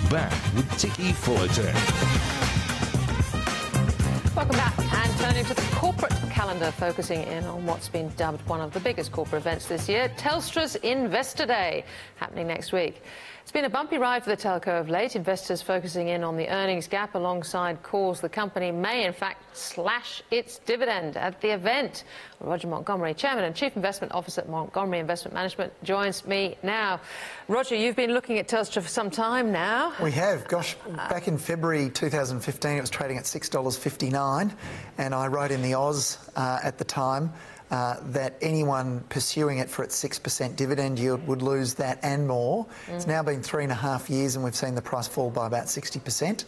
back with Ticky Fullerton. Welcome back, and turning to the corporate calendar, focusing in on what's been dubbed one of the biggest corporate events this year, Telstra's Investor Day, happening next week. It's been a bumpy ride for the telco of late, investors focusing in on the earnings gap alongside calls the company may in fact slash its dividend at the event. Roger Montgomery, Chairman and Chief Investment Officer at Montgomery Investment Management, joins me now. Roger, you've been looking at Telstra for some time now. We have. Gosh, back in February 2015 it was trading at $6.59, and I wrote in the Oz at the time that anyone pursuing it for its 6% dividend yield would lose that and more. It's now been 3.5 years and we've seen the price fall by about 60%.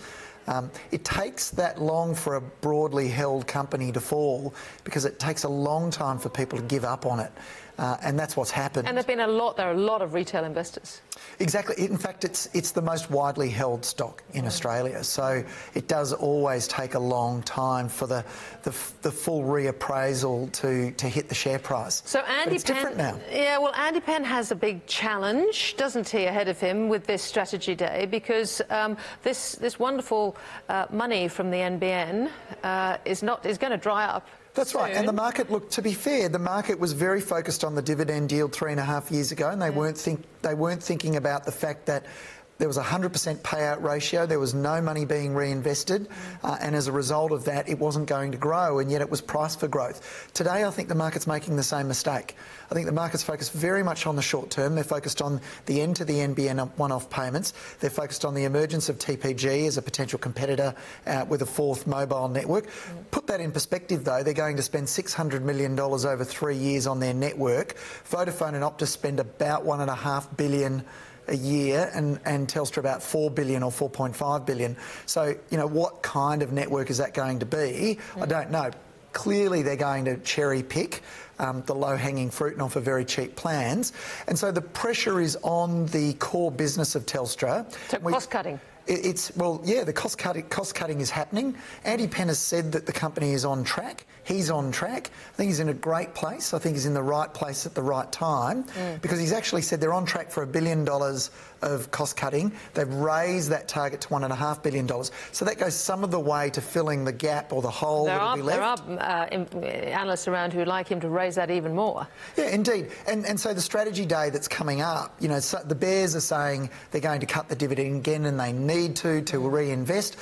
It takes that long for a broadly held company to fall because it takes a long time for people to give up on it. And that's what's happened. And there are a lot of retail investors. Exactly. In fact, it's the most widely held stock in Australia. So it does always take a long time for the full reappraisal to hit the share price. So Andy it's different now. Yeah, well, Andy Penn has a big challenge, doesn't he, ahead of him with this strategy day, because this wonderful money from the NBN is going to dry up. That's right, and the market, look, to be fair, the market was very focused on the dividend yield 3.5 years ago, and they weren't thinking about the fact that there was a 100% payout ratio, there was no money being reinvested, and as a result of that, it wasn't going to grow, and yet it was priced for growth. Today, I think the market's making the same mistake. I think the market's focused very much on the short term. They're focused on the end to the NBN one-off payments. They're focused on the emergence of TPG as a potential competitor with a fourth mobile network. Put that in perspective, though, they're going to spend $600 million over 3 years on their network. Vodafone and Optus spend about $1.5 billion a year, and Telstra about $4 billion or $4.5 billion. So, you know, what kind of network is that going to be? I don't know. Clearly they're going to cherry pick the low-hanging fruit and offer very cheap plans. And so the pressure is on the core business of Telstra. So cost-cutting. The cost-cutting is happening. Andy Penn has said that the company is on track. He's on track. I think he's in a great place. I think he's in the right place at the right time because he's actually said they're on track for $1 billion of cost-cutting. They've raised that target to $1.5 billion. So that goes some of the way to filling the gap or the hole that will be left. There are analysts around who would like him to raise that even more. Yeah, indeed. And so the strategy day that's coming up, you know, so the Bears are saying they're going to cut the dividend again and they need to reinvest.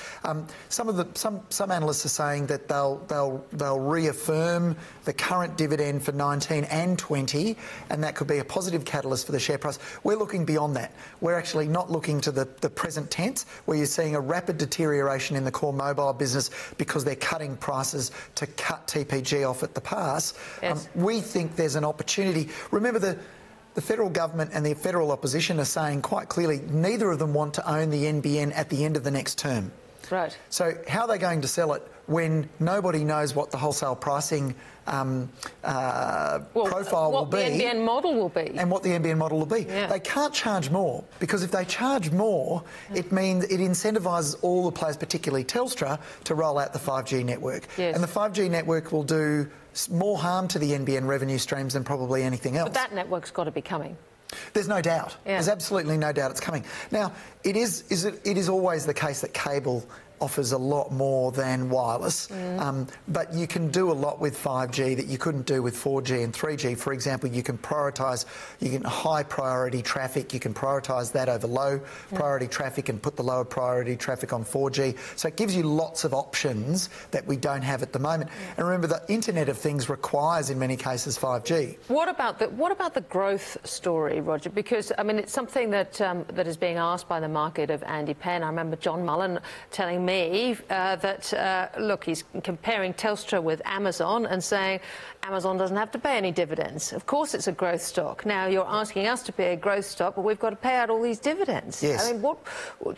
Some analysts are saying that they'll reaffirm the current dividend for 19 and 20, and that could be a positive catalyst for the share price. We're looking beyond that. We're actually not looking to the present tense, where you're seeing a rapid deterioration in the core mobile business because they're cutting prices to cut TPG off at the pass. Yes. We think there's an opportunity. Remember, the federal government and the federal opposition are saying quite clearly neither of them want to own the NBN at the end of the next term. Right. So how are they going to sell it when nobody knows what the wholesale pricing profile will be? What the NBN model will be. And what the NBN model will be. Yeah. They can't charge more, because if they charge more, it means it incentivises all the players, particularly Telstra, to roll out the 5G network. Yes. And the 5G network will do more harm to the NBN revenue streams than probably anything else. But that network's got to be coming. There's no doubt. Yeah. There's absolutely no doubt it's coming. Now, it is always the case that cable offers a lot more than wireless, but you can do a lot with 5G that you couldn't do with 4G and 3G. For example, you can high priority traffic, you can prioritise that over low priority traffic and put the lower priority traffic on 4G. So it gives you lots of options that we don't have at the moment. And remember, the Internet of Things requires, in many cases, 5G. What about the growth story, Roger? Because, I mean, it's something that that is being asked by the market of Andy Penn. I remember John Mullen telling me that, look, he's comparing Telstra with Amazon and saying Amazon doesn't have to pay any dividends. Of course it's a growth stock. Now, you're asking us to be a growth stock, but we've got to pay out all these dividends. Yes. I mean,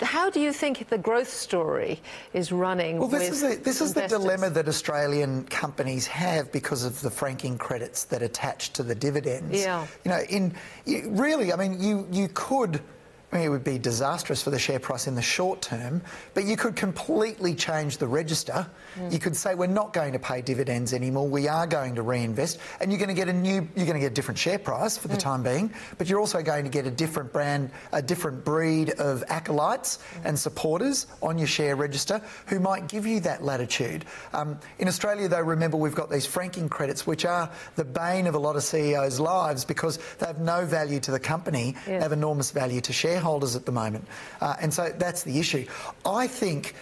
how do you think the growth story is running? Well, this is the dilemma that Australian companies have because of the franking credits that attach to the dividends. Yeah. You know, really, I mean, you could I mean, it would be disastrous for the share price in the short term, but you could completely change the register. You could say we're not going to pay dividends anymore. We are going to reinvest, and you're going to get a different share price for the time being, but you're also going to get a different brand, a different breed of acolytes and supporters on your share register who might give you that latitude. In Australia, though, remember we've got these franking credits, which are the bane of a lot of CEOs' lives because they have no value to the company. They have enormous value to shareholders at the moment, and so that's the issue. I think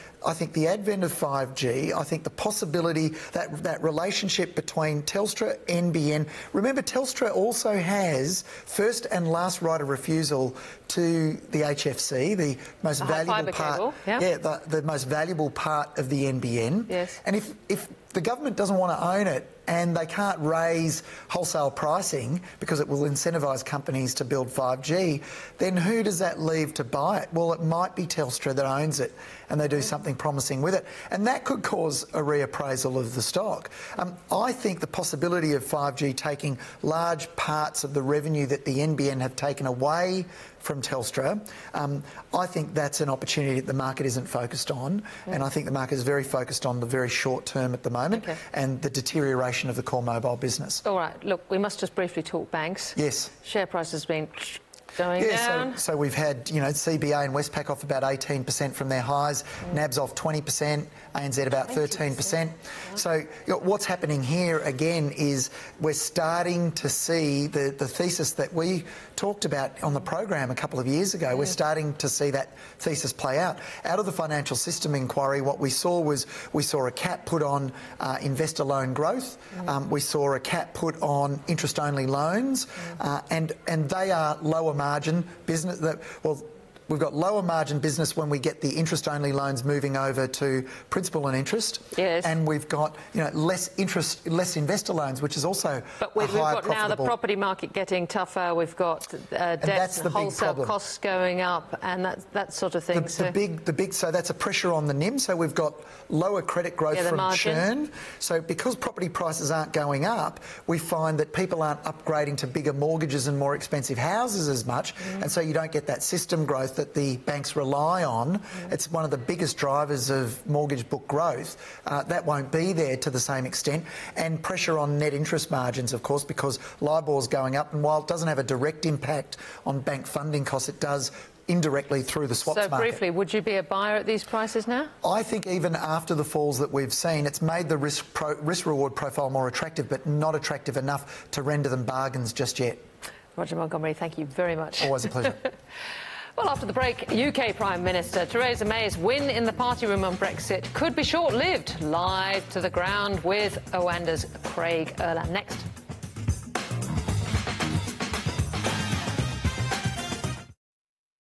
the advent of 5G, I think the possibility that relationship between Telstra, NBN. Remember, Telstra also has first and last right of refusal to the HFC, the most valuable part. The most valuable part of the NBN. Yes. And if the government doesn't want to own it and they can't raise wholesale pricing because it will incentivise companies to build 5G, then who does that leave to buy it? Well, it might be Telstra that owns it and they do something promising with it. And that could cause a reappraisal of the stock. I think the possibility of 5G taking large parts of the revenue that the NBN have taken away from Telstra, I think that's an opportunity that the market isn't focused on, and I think the market is very focused on the very short term at the moment and the deterioration of the core mobile business. All right, look, we must just briefly talk banks. Yes. Share price has been going down. So we've had, you know, CBA and Westpac off about 18% from their highs, NAB's off 20%, ANZ about 13%. So you know, what's happening here again is we're starting to see the thesis that we talked about on the program a couple of years ago. We're starting to see that thesis play out. Out of the financial system inquiry, what we saw was a cap put on investor loan growth. We saw a cap put on interest-only loans, and they are lower margin business. We've got lower margin business when we get the interest-only loans moving over to principal and interest. Yes. And we've got, you know, less investor loans, which is also but we've got now the property market getting tougher. We've got debts and wholesale costs going up, and that sort of thing. So that's a pressure on the NIM. So we've got lower credit growth from churn. So because property prices aren't going up, we find that people aren't upgrading to bigger mortgages and more expensive houses as much, and so you don't get that system growth that the banks rely on. It's one of the biggest drivers of mortgage book growth. That won't be there to the same extent. And pressure on net interest margins, of course, because LIBOR's going up, and while it doesn't have a direct impact on bank funding costs, it does indirectly through the swaps market. So briefly, would you be a buyer at these prices now? I think even after the falls that we've seen, it's made the risk-reward profile more attractive, but not attractive enough to render them bargains just yet. Roger Montgomery, thank you very much. Always a pleasure. Well, after the break, UK Prime Minister Theresa May's win in the party room on Brexit could be short-lived. Live to the ground with Oanda's Craig Erland next.